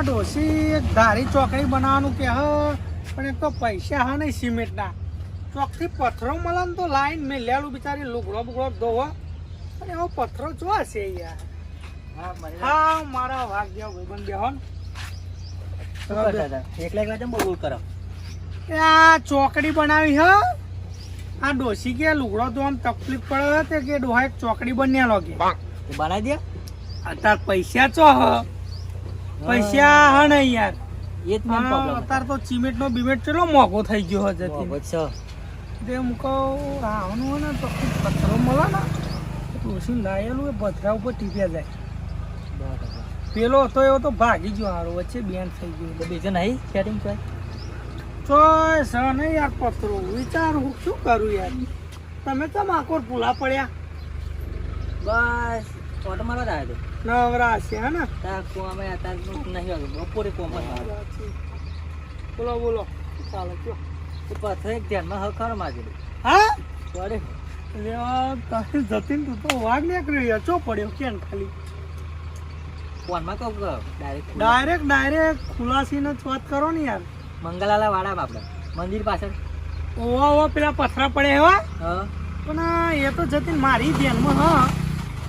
આ ડોસી એક ધારી ચોકડી બનાવવાનું કે હ પણ એક તો પૈસા હા નહીં સિમેન્ટના ચોકથી પથ્થરો મળે ને તો લાઈન મેં લેલું બિચારી લુગડો બુગડો ધોવા અને એવો પથ્થરો જોવા છે યાર. હા મારા વાઘ જેવો ભાઈબંધ બેહો ને આ ચોકડી બનાવી હ આ ડોસી કે લુગડો તો આમ તકલીફ પડે તે કે ડોહા એક ચોકડી બન્યા કે બનાવી દે અત્યારે પૈસા ચો હ પૈસા હ નહીં યાર એ જ મેન પ્રોબ્લેમ અત્યારે તો સિમેન્ટ નો બિમેન્ટ કેટલો મોંઘો થઈ ગયો હશે છે તે મૂકો આવવાનું હોય ને તો પથ્થરો મળે ને ડોસી લાયેલું એ પથરા ઉપર ટીપ્યા જાય. પેલો હતો એવો તો ભાગી ગયો હારો વચ્ચે બેન થઈ ગયું તો બીજું નહીં સેટિંગ છે ચોય સર નહીં યાર પથરો વિચારું શું કરું યાર તમે તો માકોર ભૂલા પડ્યા બસ ઓટો મારવા જ આવ્યો નવરા છે હે ને ત્યાં કોમે અત્યારે નહીં આવ્યો બપોરે કોમ બોલો બોલો ચાલો કયો તો પથ્થર એક ધ્યાનમાં હખારો માગેલું હા પડે તારી જતીન તું તો વાઘ નીકળી ગયો ચો પડ્યો કેમ ખાલી ફોનમાં કહું ડાયરેક્ટ ખુલાસીને જ વાત કરો ને યાર મંગલાલા વાડા આપણે મંદિર પાછળ ઓવા પેલા પથરા પડે એવા હા પણ એ તો જતીન મારી ધ્યાનમાં હા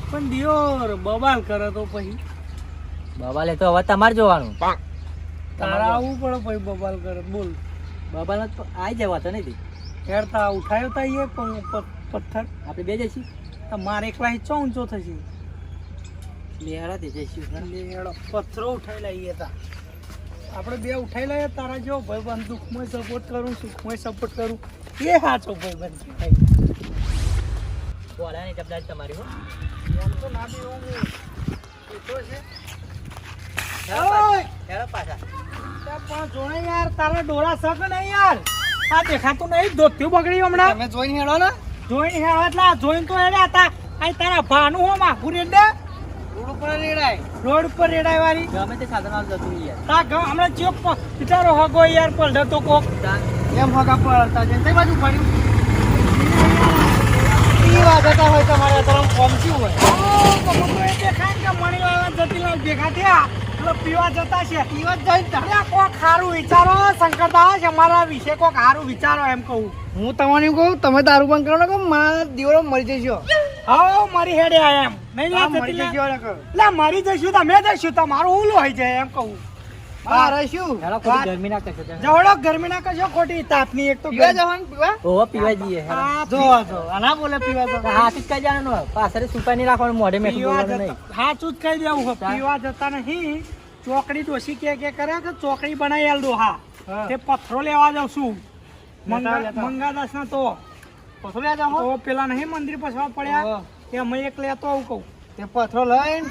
પણ દિયોર બબાલ કરે તો પછી બબાલે તો હવે તમારે જોવાનું તારા આવવું પડે પછી બબાલ કરે બોલ બબાલ આવી જવા તો નહીં હેરતા ઉઠાયો તા એ પથ્થર આપણે બે જઈશું મારે એકલા ચો ઊંચો થશે લેહડા તે જઈશું લેડો પથ્થરો ઉઠાઈ લઈએ તા આપણે બે ઉઠાઈ લઈએ તારા જેવો ભાઈબંધ દુઃખમાં સપોર્ટ કરું સુખમાં સપોર્ટ કરું એ સાચો ભાઈબંધ છે બોલાની જબદારી તમારી હો એમ તો ના બી હું પૂછો છે હેડો પાછા પણ જોણે યાર તારા ડોરા સક નહીં યાર આ દેખાતું નહીં ધોત્યું બગડ્યું હમણાં તમે જોઈને હેડો ને જોઈને હેડો એટલે જોઈને તો હેડ્યા હતા આ તારા ભાનું હો માખું રેડે રોડ ઉપર રેડાય રોડ ઉપર રેડાય વાળી ગમે તે સાધન આવ જતું યાર તા ગમ હમણાં ચોક બિચારો હગો યાર પલડે તો કોક એમ હગા પડતા છે કઈ બાજુ પડ્યું ઈ વાત હતા હોય તમારે તરફ કોમચ્યું હોય દેખાય કે મણીલાલ જતીલાલ ભેગા થયા એટલે પીવા જતા છે પીવા જ જઈને અરે કોક સારું વિચારો શંકરદાસ અમારા વિશે કોક સારું વિચારો એમ કહું હું તમને કહું તમે દારૂ બંધ કરો ને કે મારા દીવડો મરી જશો હા મારી હેડે આયા એમ નહીં મરી જશો એટલે મરી જઈશું તમે જઈશું તમારું હુલું હોય જાય એમ કહું હા શું ગરમી ના કરશો જવડો ગરમી ના કરશો ખોટી તાપની એક તો પીવા જવાનું પીવા ઓહો પીવા જઈએ જો આના બોલે પીવા તો હાથ જ કઈ જવાનું પાછળ સુપાઈ નહીં રાખવાનું મોઢે મેઠું બોલવાનું નહીં હાચું જ કહી દેવું હો પીવા જતા નહીં ચોકડી ડોસી કે કરે કે ચોકડી બનાવી આલ દો હા તે પથ્થરો લેવા જાવ છું મંગાદાસ ના તો પથ્થરો લેવા જાવ તો પેલા નહીં મંદિર પછવા પડ્યા કે અમે એક લેતો આવું કહું તે પથ્થરો લઈને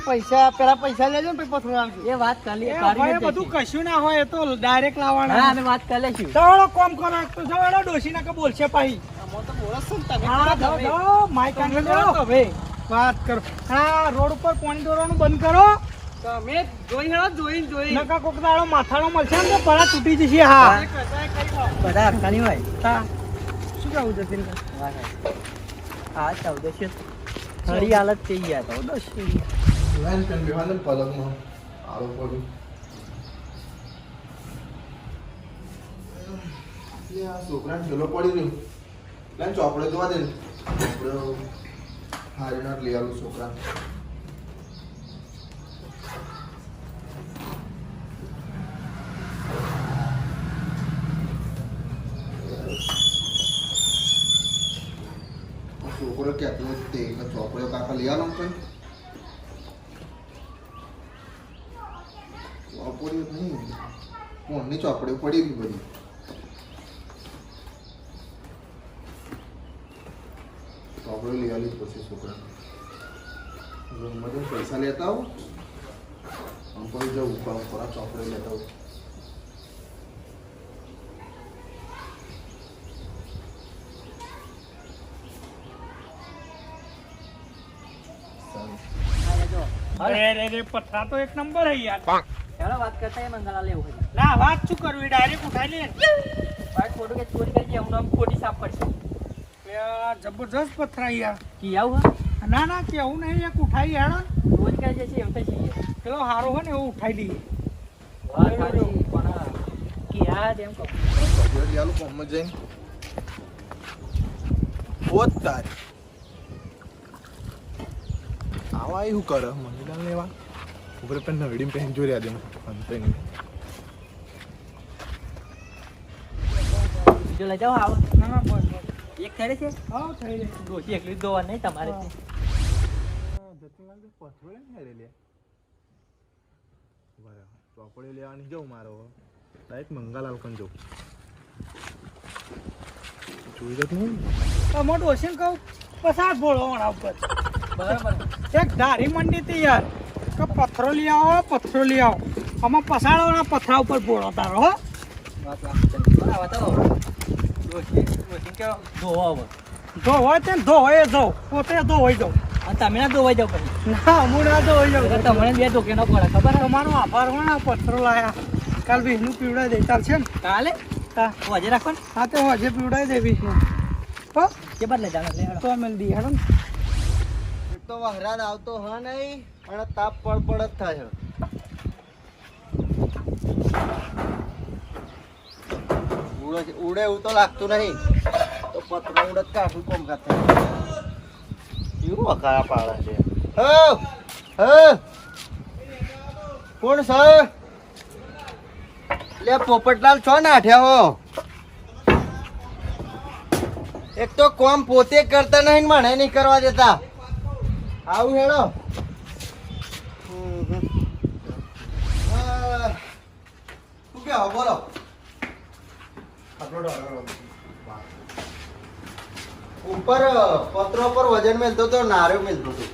પેલા પૈસા લેજો ને પછી પથ્થરો આવજો એ વાત કરી બધું કશું ના હોય એ તો ડાયરેક્ટ લાવવાના હા અમે વાત કરી લેશું જવડો કોમ કરો એક તો જવડો ડોસી ના કે બોલશે પાહી તો બોલો છો ને તમે હા જાઓ માઈક આંગળ કરો વાત કરો હા રોડ ઉપર પાણી દોરવાનું બંધ કરો તમે જોઈને નકા કોક દાડો માથાનો મળશે ને તો પડા તૂટી જશે હા બધા અડતાની હોય હા શું કહું જતીન હા 1400 હરી હાલત થઈ ગયા તો પલકમાં આળો પડ્યું આ છોકરાને ઠેલો પડી રહ્યો એટલે ચોપડે જોવા દે ચોપડે હારી ના લઈ આવું છોકરાને છોકરો કહેતો તે ચોપડે કાકા લઈ આવો કઈ ચોપડી નહીં કોણની ચોપડી પડી ગઈ બધી ચોપડી લઈ આવી પછી છોકરા રૂમમાં પૈસા લેતા આવો આમ પછી જવું થોડા ચોપડી લેતા આવું અરે પથરા તો એક નંબર હે યાર ચાલો વાત કરતા એ મંગલા લેવું હોય ના વાત શું કરવી ડાયરેક્ટ ઉઠાઈ લે બાઈક ફોટો કે ચોરી કરી હું આમ ખોટી સાફ પડશે જબરજસ્ત પથરા યાર કી આવું ના ના કેવું નહીં એક ઉઠાઈ હેડો ચોરી કરી જશે એમ તો છીએ પેલો હારો હોય ને એવો ઉઠાઈ દઈએ વાત સાચી, પણ ક્યાં તેમ કહું. ચોપડીઓ લઈ આલું કોમમાં જઈને ઓ તારી આવા એવું કરે મને લેવા ઉપર પણ નવડી પહેન જોઈ રહ્યા દે અંતે નહીં બીજો લઈ જાઓ આવો. ના ના બસ બસ. એક થઈ છે હા થઈ રહી. ડોસી એકલી દોવા નહીં તમારે છે. પથરો લે લે બરાબર ચોપડી લેવાની જવું મારો ડાયરેક્ટ મંગાલાલ કન જવું જોઈ તો નહીં મોટું હશે ને કહું પસાર બોલો વણા ઉપર બરાબર. એક ધારી મંડી હતી યાર કે પથરો લઈ આવો આમાં પસાડવાના પથરા ઉપર બોલો તારો હો વાત સાચી. બરાબર તો ડોસી કે ધોવા આવો. ધોવાય છે ને ધોવાય જાઉં પોતે ધોવાઈ જાઉં અને તમે ના ધોવાઈ જાવ પછી. ના હું ના ધોવાઈ એટલે જાઉં તમને બે ધોકે ન પડે ખબર હે? તમારો આભાર હોણા પથરો લાયા કાલ વીસનું પીવડાવી દે ચાલશે ને કાલે હા હોજે રાખો ને. હા તો હજે પીવડાવી દે વીસનું હો કે બદલે જાણે લે હેડો. તો મેં દી હેડો ને તો વહરાદ આવતો હ નહીં અને તાપ પડ જ થાય ઉડે એવું તો લાગતું નહીં તો પતરો ઉડે કાઠું કોમ કરતા એવું અકાળા પાડે છે કોણ સર લે પોપટલાલ છો નાઠ્યા હો એક તો કોમ પોતે કરતા નહીં ને મને નહીં કરવા દેતા આવું હેડો શું કે બોલો ઉપર પત્રો પર વજન મેલતો તો નાર્યો મેલતો હતો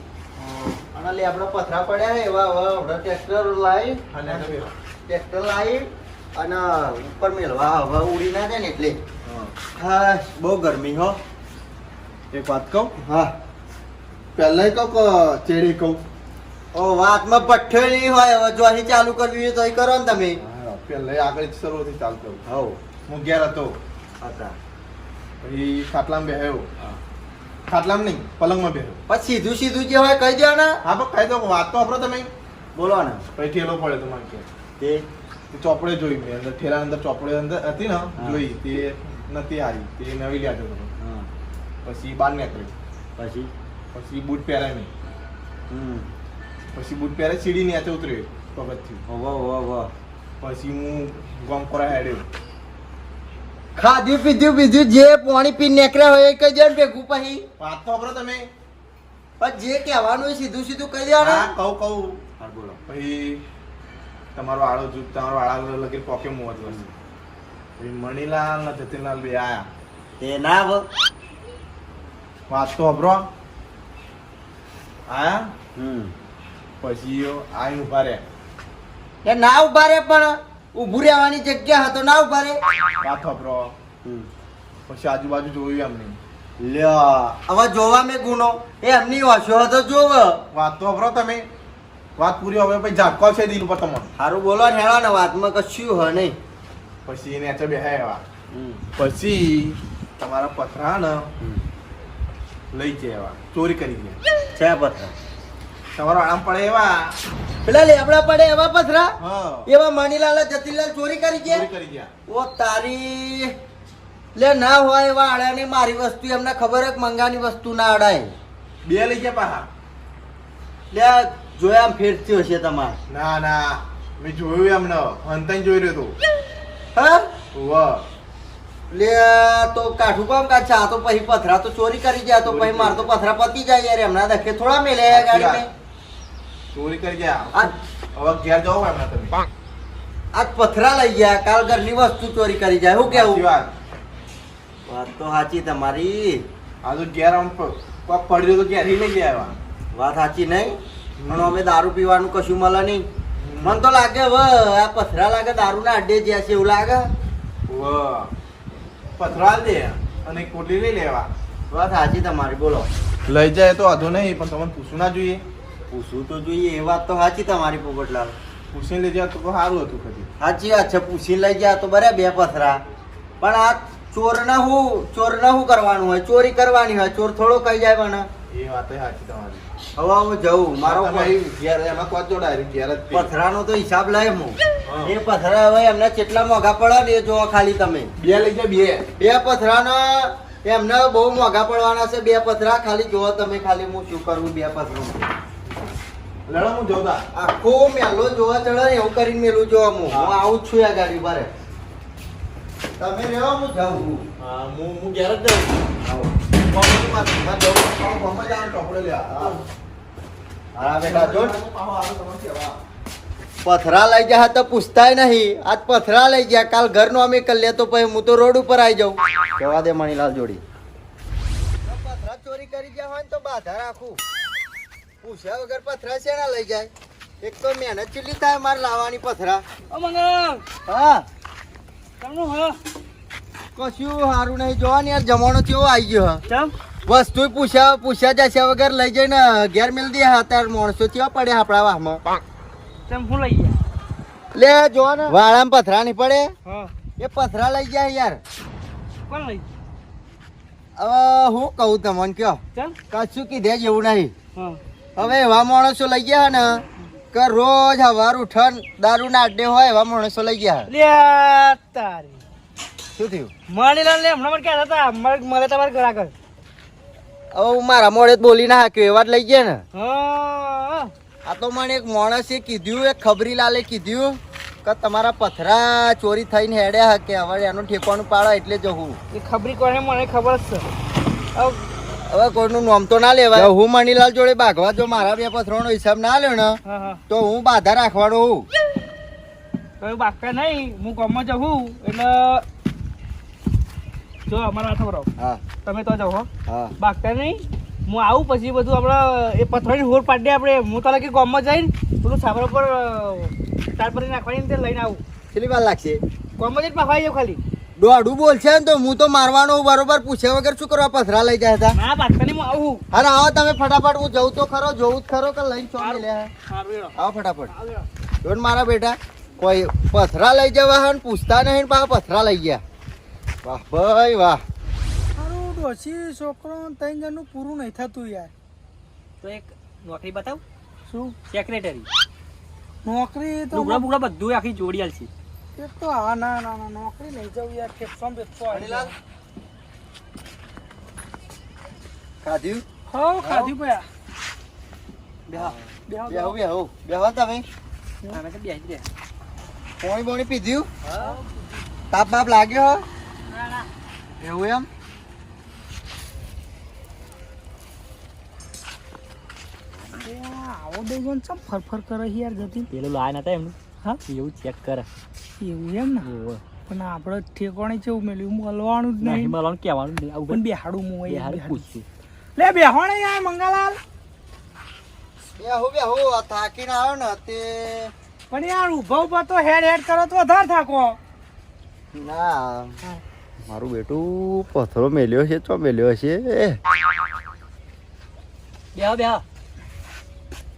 અને લે આપણે પથરા પડ્યા હે એવા હવે ટ્રેક્ટર લાવી અને ઉપર મેલવા હવે ઉડી ના જાય ને એટલે હા બહુ ગરમી હો એક વાત કહું હા પહેલા કહું કે ચેડી કહું ઓ વાતમાં પઠ્ઠો નહીં હોય હવે જો અહીં ચાલુ કરવી હોય તો અહીં કરો ને તમે પહેલા આગળ શરૂથી ચાલુ કરું હવ હું ઘેર હતો હતા પછી ખાટલામાં બેહ્યો ખાટલામાં નહીં પલંગમાં બેહ્યો પછી સીધું સીધું જે હોય કહી દો ને હા પણ કહી દો વાત તો વાપરો તમે બોલો ને પછી ઠેલો પડ્યો તમારે કે તે ચોપડે જોઈ મેં અંદર ઠેલા અંદર ચોપડે અંદર હતી ને જોઈ તે નથી હારી તે નવી લ્યાતો હતો પછી બાર નીકળી પછી પછી બૂટ પહેરાય નહીં પછી બૂટ પહેરાય સીડી નીચે ઉતર્યો પગથથી વાહ પછી હું ગોમકોરા હેડ્યો ખાધ્યું પીધું જે પાણી પી નીકળ્યા હોય એ કહી દો ને ભેગું પછી વાત તો વાપરો તમે પણ જે કહેવાનું હોય સીધું સીધું કહી દો ને હા કહું હા બોલો પછી તમારો આળો જૂથ તમારો આળા લગી પોકે મોત વર્ષ પછી મણીલાલ ને જતીનલાલ બે આયા તે ના વાત તો વાપરો આયા પછી આઈને ઉભા રહ્યા એ ના ઉભા રે પણ ઊભું રહેવાની જગ્યા હતો ના ઉભા રે વાત વાપરો પછી આજુબાજુ જોયું એમને લ્યો હવે જોવા મેં ગુનો એ એમની ઓછો હતો જોવ વાત તો વાપરો તમે વાત પૂરી હવે પછી ઝાટકો છે દિલ ઉપર તમારો સારું બોલો ને હેળો ને વાતમાં કશું હ નહીં પછી એને અચા બેહાય એવા પછી તમારા પથરા ને લઈ જાય એવા ચોરી કરી ગયા છે પથરા તમારો આરામ પડે એવા પેલા લેબડા પડે એવા પથરા હા એવા મણીલાલ જતીલાલ ચોરી કરી ચોરી ગયા કરી ગયા ઓ તારી લે ના હોય એવા આડાની મારી વસ્તુ એમને ખબર હે કે મંગાની વસ્તુ ના અડાય બે લઈ ગયા પાછા લે જોયા આમ ફેરતી હશે તમારે ના ના મેં જોયું એમને અંતન જોઈ રહ્યો હા તો વાહ લે તો કાઠું કામ કાઢ આ તો પછી પથરા તો ચોરી કરી ગયા તો પછી માર તો પથરા પતી જાય યાર એમના દખે થોડા મેલે ગાડી મેં ચોરી કરી ગયા આજ હવે ઘેર જાઓ એમના તમે આજ પથરા લઈ ગયા કાલ ઘરની વસ્તુ ચોરી કરી જાય શું સાચી કેવું વાત વાત તો સાચી તમારી આ તો ઘેર આમ પગ પડી રહ્યો તો ઘેર લઈ ગયા એવા વાત સાચી નહીં પણ અમે દારૂ પીવાનું કશું મળે નહીં મને તો લાગે હવે આ પથરા લાગે દારૂ ના અડ્ડે જ્યાં છે એવું લાગે વાહ પથરા દે અને એક પોટલી લઈ લેવા વાત સાચી તમારી બોલો લઈ જાય તો વાંધો નહીં પણ તમને પૂછવું ના જોઈએ પૂછવું તો જોઈએ એ વાત તો સાચી તમારી પોપટલાલ પૂછીને લઈ જાય તો સારું હતું કદી સાચી વાત છે પૂછીને લઈ ગયા તો બરે બે પથરા પણ આ ચોરને શું કરવાનું હોય ચોરી કરવાની હોય ચોર થોડો કહી જાય મને એ વાત સાચી તમારી હવે હું જઉં મારો તમે અહીં ઘેર એમાં કોચો ડાયરેક્ટ ઘેર જ પી. પથરાનો તો હિસાબ લાય હું હા. એ પથરા હવે એમને કેટલા મોંઘા પડે ને એ જોવો ખાલી તમે બે લઈ જા બે. બે પથરાનો એમને બહુ મોંઘા પડવાના છે બે પથરા ખાલી જોવો તમે ખાલી હું શું કરું બે પથરો લડો હું જોતા. આખો મેલો જોવા ચડે ને એવું કરીને મેલું જોવા હું હા. આવું જ છું આ ગાડી પર તમે રહેવા હું જાઉં છું હા હું ઘેર જ જાઉં. આવો. કોમ્પ્યુટર માં જવું. કોમ્પ્યુટર જવાનું ચોપડે લે. હા. હા બેટા જો પાહો આવે તમારે કહેવા. પથરા લઈ ગયા તો પૂછતાય નહીં આજ પથરા લઈ ગયા કાલ ઘરનો અમે કરી લે તો પછી હું તો રોડ ઉપર આવી જાઉં જવા દે મણીલાલ જોડી પથરા ચોરી કરી ગયા હોય ને તો બાધા રાખું પૂછ્યા વગર પથરા શેના લઈ જાય એક તો મહેનત કેટલી થાય મારે લાવવાની પથરા ઓ મંગળ હા તમને હ કશું સારું નહીં જોવા ને યાર જમાનો કેવો આવી ગયો હ. ચમ વસ્તુ પૂછ્યા જશ્યા વગર લઈ જઈને ઘેર મેલ દે અત્યારે માણસો કેવા પડ્યા આપણા વાહમાં ચમ હું લઈ ગયા લે જો ને વાળામાં પથરા નહીં પડે હા એ પથરા લઈ જાય યાર કોણ લઈ હવે હું કહું તમને કયો ચમ કશું કીધે જેવું નહીં હા હવે એવા માણસો લઈ ગયા ને કે રોજ હવાર ઉઠન દારૂ ના અડ્ડે હોય એવા માણસો લઈ ગયા લે તારી શું થયું મણીલાલ ને હમણાં મને કહેતા હતા મળે તમારે ઘર આગળ હવે હું મારા મોડે જ બોલી ના હાક્યો એવા જ લઈ ગયા ને હા આ તો મને એક માણસે કીધું એક ખબરીલાલે કીધું કે તમારા પથરા ચોરી થઈને હેડ્યા હકે હવે એનું ઠેકવાનું પાડો એટલે જવું એ ખબરી કોને મને ખબર જ છે હવે હવે કોઈનું નામ તો ના લેવાય હું મણીલાલ જોડે ભાગવા જો મારા બે પથરાનો હિસાબ ના લ્યો ને હા હા તો હું બાધા રાખવાનો હું કયું બાકા નહીં હું ગામમાં જવું એટલે જો અમારા હાથ રહો હા તમે તો જાઓ હો હા બાગતા નહીં હું આવું પછી બધું આપણે એ પથરાની હોર પાડી આપણે હું તો લાગે ગામમાં જઈને પેલું સાબર પર તાર પર નાખવાની તે લઈને આવું કેટલી વાર લાગશે ગામમાં જઈને પાખવાઈ જાઉં ખાલી દોડું બોલશે ને તો હું તો મારવાનો હું બરોબર પૂછ્યા વગર શું કરવા પથરા લઈ જાય હતા ના બાગતા નહીં હું આવું અરે આવો તમે ફટાફટ હું જવું તો ખરો જોવું જ ખરો કે લઈને છો લે સારું એનો આવો ફટાફટ જોન મારા બેટા કોઈ પથરા લઈ જવા હે ને પૂછતા નહીં ને પાછા પથરા લઈ ગયા વાહ ભાઈ વાહ સારું ડોસી છોકરો ત્રણ જણનું પૂરું નહીં થતું યાર તો એક નોકરી બતાવ શું સેક્રેટરી નોકરી તો લુગડા બુગડા બધું આખી જોડી આલશે એક તો હા ના ના ના નોકરી નહીં જવું યાર ફેફસો બેફસો મણીલાલ? ખાધ્યું હો ખાધી પયા બેહો બેહો બેહો બેહો બેહો તમે આને તો બેસી દે પોણી બોણી પીધ્યું તાપ બાપ લાગ્યો હો? ના ના એવું એમ આવો બે જણ ચમ ફરફર કરે છે યાર જતી પેલું લાયા નતા એમનું હા એવું ચેક કરે એવું એમ ને પણ આપણે ઠેકોણે કેવું મેળ્યું મળવાનું જ નહીં નહીં મળવાનું કહેવાનું નહીં આવું પણ બેહાડું હું બે અહીંયા હારું બેહાડું. પૂછશું લે બેહોણે યાર મંગાલાલ બેહો બેહો આ થાકીને આવ્યો ને તે પણ યાર ઉભા ઉભા તો હેડ હેડ કરો તો વધારે થાકો ના મારું બેટું પથરો મેલ્યો છે તો મેલ્યો છે બેહો બેહો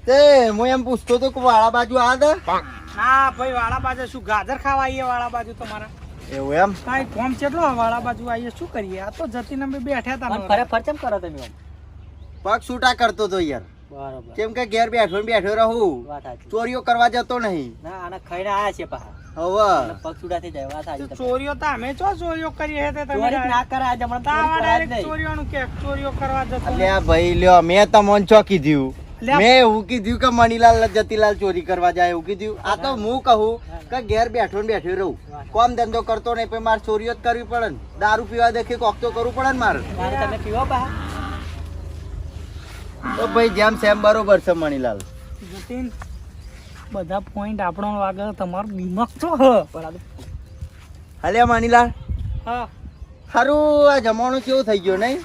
તે હું એમ પૂછતો તો કે વાળા બાજુ આ દે ના ભાઈ વાળા બાજુ શું ગાજર ખાવા આવીએ વાળા બાજુ તમારા એવું એમ કાંઈ કોમ કેટલો વાળા બાજુ આવીએ શું કરીએ આ તો જતીને અમે બેઠા હતા અને નવરા. ફરે ફરચમ કરો તમે આમ પગ છૂટા કરતો તો યાર બરાબર કેમ કે ઘેર બેઠો ને બેઠો રહું વાત સાચી ચોરીઓ કરવા જતો નહીં ના આના ખાઈને આયા છે પાછા હવે અને પગ છૂટા થઈ જાય વાત તો સાચી તમારી. ચોરીઓ તો અમે ચો ચોરીઓ કરીએ છે તે તમે ચોરી ના કરે આજે હમણાં ચોરી તાવા કરાય જ direct નહીં. ચોરીઓનું કે ચોરીઓ કરવા જતો અલ્યા ભાઈ લ્યો મેં તમને ચો કીધું અલ્યા. મેં એવું કીધું કે મણીલાલ ને જતીલાલ ચોરી કરવા જાય એવું કીધું આ તો હું કહું કે ઘેર બેઠો ને બેઠો રહું કોમ ધંધો કરતો નહીં પછી મારે ચોરીઓ જ કરવી પડે ને દારૂ પીવા દેખી કોક તો કરવું પડે ને મારે મારે તમે પીવો પાછા તો ભાઈ જેમ સેમ બરોબર છે મણીલાલ જતીન બધા પોઈન્ટ આપણો વાગે તમારું દિમાગ તો હ પણ આ તો હાલ્યા મણીલાલ હા સારું આ જમાનો કેવો થઈ ગયો નહીં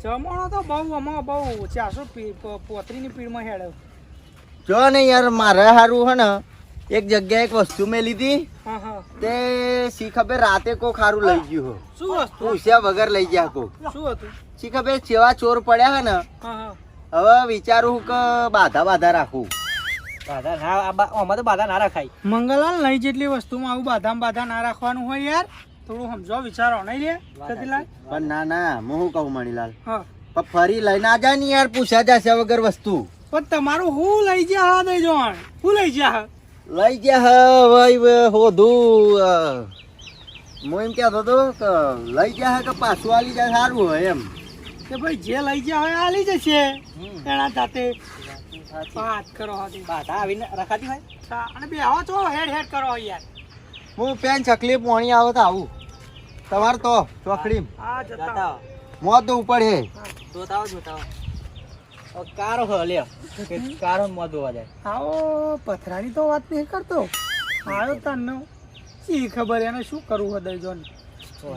જમણો તો બહુ આમાં બહુ 435 ની પીડમાં હેડ જો ને યાર મારે સારું હે ને એક જગ્યાએ એક વસ્તુ મેં લીધી હા હા તે શી ખબર રાતે કોક સારું લઈ ગયું હો શું વસ્તુ પૂછ્યા વગર લઈ ગયા કોક શું હતું શી ખબર ચેવા ચોર પડ્યા હે ને હા હા હવે વિચારું કે બાધા રાખું બાધા ના આમાં તો બાધા ના રખાય મંગલાલ નહીં જેટલી વસ્તુમાં આવું બાધા ના રાખવાનું હોય યાર થોડું સમજો વિચારો નહીં લે સતીલાલ પણ ના ના હું શું કહું મણીલાલ હા પણ ફરી લઈને આ જાય ને યાર પૂછ્યા જશે વગર વસ્તુ પણ તમારું હું લઈ જા હા દઈ જોણ હું લઈ જા લઈ ગયા હવે હોધું હું એમ કહેતો હતો કે લઈ ગયા કે પાછું આલી જાય સારું હોય એમ કે ભાઈ જે લઈ જા હોય આલી જશે એના સાથે વાત કરો હતી બાધા આવીને રખાતી હોય અને બે આવો છો હેડ હેડ કરો યાર હું પેન ચકલી પોણી આવે તો આવું તમારે તો ચોકડી આ જતા જાતા મોત તો ઉપર હે જોતા કારો હ લે કારો મોં ધોવા જાય આવો પથરાની તો વાત નહીં કરતો આવ્યો તને શી ખબર એને શું કરવું હતું જોન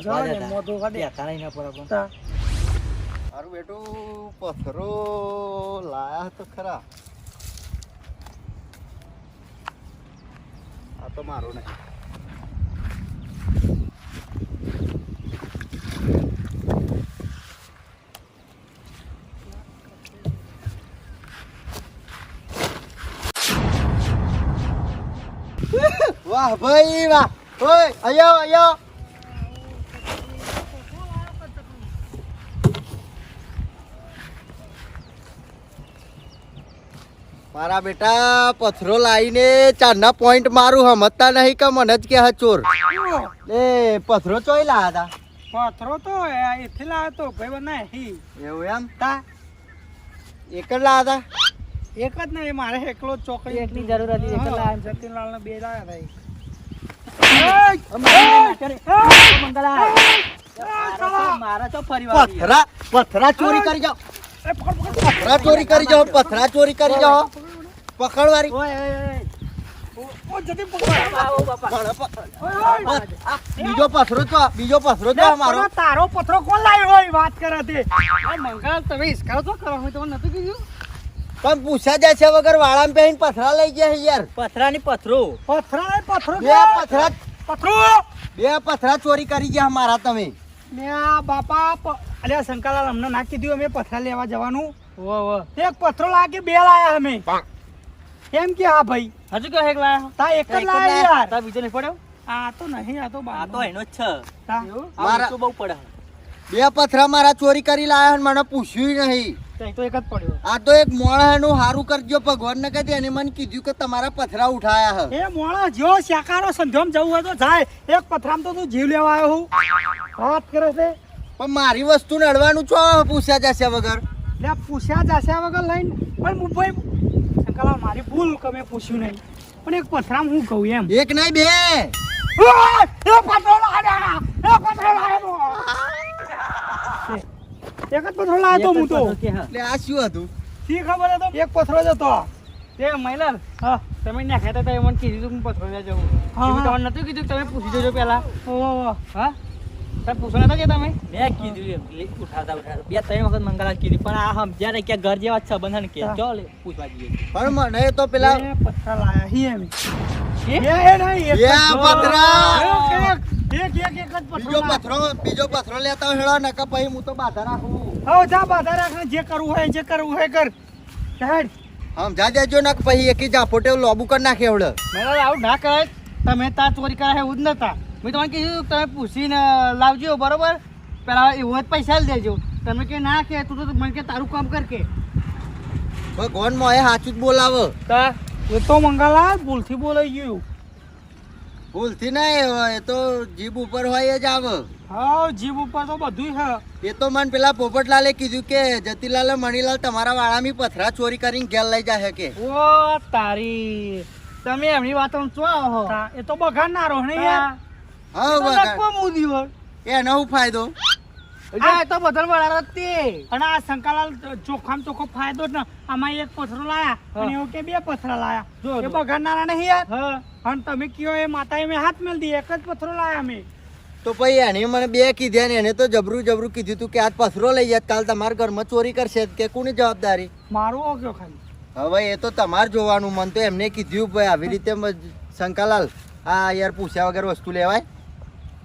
જાને મોઢું કાઢે બેઠા નહીં ના પર તા. મારું બેટું પથ્થરો લાયા તો ખરા આ તો મારો નહીં વાહ ભાઈ વાહ ઓય આયો આયો મારા બેટા પથરો લાવીને ચારના પોઈન્ટ મારું સમજતા નહીં કે મને જ કે હા ચોર લે પથરો ચોઈ લાયા હતા પથરો તો એથી લાવ્યો તો ભાઈ બના હી એવું એમ તા એક જ લાયા હતા એક જ નહીં મારે એકલો જ ચોકડી એકની જરૂર હતી, એક જ લાવ્યો. જતીનલાલ ને બે લાવ્યા મારા તો પરિવાર પથરા ચોરી કરી જાઓ પથરા ચોરી કરી જાઓ પથરા ચોરી કરી જાઓ પકડવારી બીજો પથરો તો મારો તારો પથરો કોણ લાવ્યો હોય વાત કરે તે મંગળ તમે ઈસકારો તો કરો હું તમને નતું કીધું પણ પૂછા જાય છે વગર વાળામાં પહેરીને પથરા લઈ ગયા છે યાર પથરાની પથરો પથરા નહીં પથરો પથરો પથરો બે પથરા ચોરી કરી ગયા મારા તમે ને આ બાપા અલ્યા શંકરલાલ અમને ના કીધું અમે પથરા લેવા જવાનું એક પથરો લાગે બે લાયા અમે કેમ કે હા ભાઈ હજુ કયો એક લાયા તા એક જ લાયા યાર તા બીજો નહીં પડ્યો આ તો નહીં આ તો આ તો એનો જ છે તા. મારા તો બહુ પડે બે પથરા મારા ચોરી કરી લાયા અને મને પૂછ્યું નહીં તો એક જ પડ્યો આ તો એક મોણાનું હારું કરજો ભગવાન ને કહી એને મને કીધું કે તમારા પથરા ઉઠાયા હે એ મોણો જો શાકારો સંધ્યોમ જવું હોય તો જાય એક પથરામ તો તું જીવ લેવા આવ્યો હું વાત કરે છે પણ મારી વસ્તુ નડવાનું છો પૂછ્યા જશે વગર લે પૂછ્યા જાસ્યા વગર લઈને પણ મુંબઈ શંકરલાલ મારી ભૂલ કે મેં પૂછ્યું નહીં પણ એક પથરામ હું કહું એમ એક નહીં બે ઓય! એ પથરો લાવ્યા! એ પથરો લાવ્યો! એક જ પથરો લાવ્યો તો હું તો એટલે આ શું હતું શી ખબર હતો એક પથરો જ હતો તે મહિલા હા તમે નાખ્યા હતા મને કીધું તું પથરો લેવા જવું હા, એવું હા. તમને નતું કીધું તમે પૂછી જોજો પેલા ઓહો. હા તમે પૂછો નતા કે તમે મેં કીધું એમ ઉઠાતા બે ત્રણ વખત મંગળા કીધી પણ આ સમજ્યા ને કે ઘર જેવા જ છે બંધન કે હા. ચાલ પૂછવા જઈએ પણ મને તો પેલા બે પથરા લાયા હી એમ એ? એ નહીં એક જ બે પથરા! એક જ બીજો પથરો બીજો પથરો લેતા હોય હેડો નકા પછી હું તો બાધા રાખું હવે જા બાધા રાખને જે કરવું હોય કર હેડ સમજા દેજો ને પછી એકી જાફોટે લોબુ કરી નાખે એવડે મેં આવું ના કરે તમે તાર ચોરી કરે એવું જ નતા મેં તમને કીધું તમે પૂછીને લાવજો બરોબર પેલા એવું જ પૈસા જ દેજો તમે કે ના કે તું તો મને કે તારું કામ કર કે ભગવાન મોએ સાચું જ બોલાવે તા એ તો મંગાલા ભૂલથી બોલાઈ ગયું ભૂલથી નહીં એ તો જીભ ઉપર હોય જ આવે હા જીભ ઉપર તો બધું છે એ તો મને પેલા પોપટલાલે કીધું કે જતીલાલે મણીલાલ તમારા વાળામી પથરા ચોરી કરીને ઘેર લઈ જાય કે ઓ તારી તમે એમની વાતો ચો આવો તા, એ તો બગાડનારો ને યાર હા વગર મોદી હોય એનો શું ફાયદો આ તો બદલ વડાર તે અને આ શંકરલાલ ચોખ્ખામાં ચોખ્ખો ફાયદો જ ને આમાં એક પથરો લાયા હા. અને એવું કે બે પથરા લાયા જો, એ જો. બગાડનારા નહીં યાર હા અને તમે કયો એ માતાએ મેં હાથ મેલ દી એક જ પથરો લાયા અમે તો પછી એને મને બે કીધા ને એને તો જબરું કીધું તું કે આજ પથરો લઈ જાય કાલ તમારા ઘરમાં ચોરી કરશે કે કોની જવાબદારી મારું ઓગ્યો ખાલી હવે એ તો તમારે જોવાનું મન તો એમને કીધું ભાઈ આવી રીતે શંકાલાલ આ યાર પૂછ્યા વગર વસ્તુ લેવાય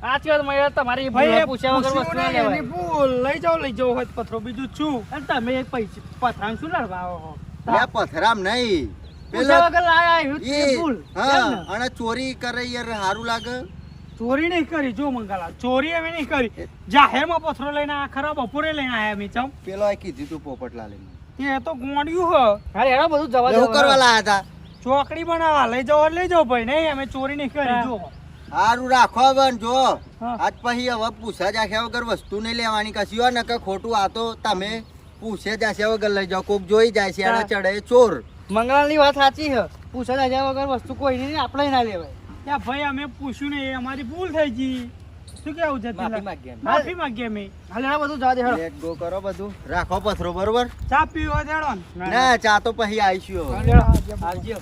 આજ વાત મેં તમારી ભાઈ ભાઈ એ પૂછ્યા વગર વસ્તુ ના લેવાય એની ભૂલ લઈ જાઓ હોય તો પથરો બીજું છું અને તમે એક પૈસા પથરામ શું લડવા આવો છો? બે પથરામ નહીં પૂછ્યા પેલા વગર લાયા એવું જ એ છે ભૂલ હા એમ ને? અને ચોરી કરે યાર સારું લાગે ચોરી નહીં કરી જો મંગાલા ચોરી અમે નહીં કરી જાહેરમાં પથરો લઈને આયા ખરા બપોરે લઈને આયા અમે ચમ પેલો કીધું તું પોપટલાલે એ તો ગોંડ્યું હ અરે એના બધું જવા શું કરવા લાયા હતા ચોકડી બનાવવા લઈ જાઓ ભાઈ નહીં અમે ચોરી નહીં કરી જો સારું રાખો હવે ને જો હા. આજ પછી હવે પૂછા જાખ્યા વગર વસ્તુ નહીં લેવાની કશી હોય ને કે ખોટું આ તો તમે પૂછે જાસ્યા વગર લઈ જાઓ કોક જોઈ જાય છે એને ચડે ચોર મંગળાની વાત સાચી છે પૂછા જાય વગર વસ્તુ કોઈ નહીં આપણે ના લેવાય ત્યાં ભાઈ અમે પૂછ્યું ને એ અમારી ભૂલ થઈ ગઈ શું કેવું છે માફી તિલક? માંગીએ અમે. માફી માંગીએ અમે હાલે એના બધું જવા દે હેડો લેટ ગો કરો બધું રાખો પથરો બરોબર ચા પીવો દેડો ને ના ચા તો પછી આવીશું હવે. હેડો. આવજો